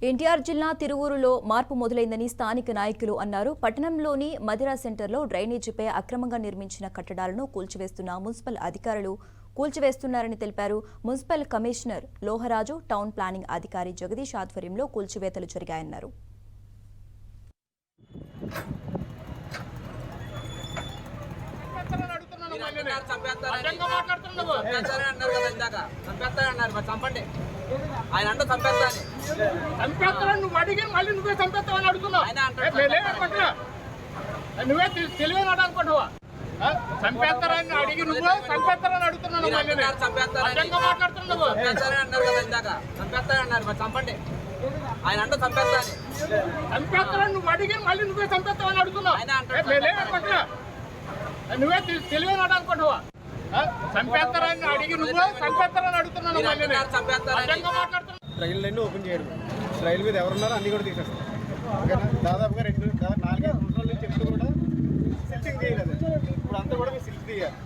ఎన్టీఆర్ జిల్లా తిరువూరులో మార్పు మొదలైందని స్థానిక నాయకులు అన్నారు. పట్టణంలోని మదిరా సెంటర్లో డ్రైనేజీపై అక్రమంగా నిర్మించిన కట్టడాలను కూల్చివేస్తున్న మున్సిపల్ అధికారులు కూల్చివేస్తున్నారని తెలిపారు. మున్సిపల్ కమిషనర్ లోహరాజు, టౌన్ ప్లానింగ్ అధికారి జగదీష్ ఆధ్వర్యంలో కూల్చివేతలు జరిగాయన్నారు. ఆయన అంటే చంపేస్తాను నువ్వు అడిగి మళ్ళీ నువ్వే చంపేస్తావని అడుగుతున్నావు. నువ్వే తెలివైన అనుకుంటావా? చంపేస్తారని అడిగి నువ్వు చంపేస్తారని అడుగుతున్నావు. మాట్లాడుతున్నావు చంపేస్తానన్నారు మరి చంపండి. ఆయన అంటే చంపేస్తారని నువ్వు అడిగి మళ్ళీ నువ్వే చంపేస్తావని అడుగుతున్నావు. నువ్వే తెలివైన అనుకుంటావా? చంపేస్తారని అడిగి నువ్వు చంపేస్తారని అడుగుతున్నాను. రైళ్ళన్నీ ఓపెన్ చేయడం, రైలు మీద ఎవరున్నారో అన్ని కూడా తీసేస్తాం. దాదాపుగా 4-5 సంవత్సరాల నుంచి ఎప్పుడు కూడా సిల్టింగ్ చేయలేదు. ఇప్పుడు అంతా కూడా మీరు సిల్ట్ తీయాలి.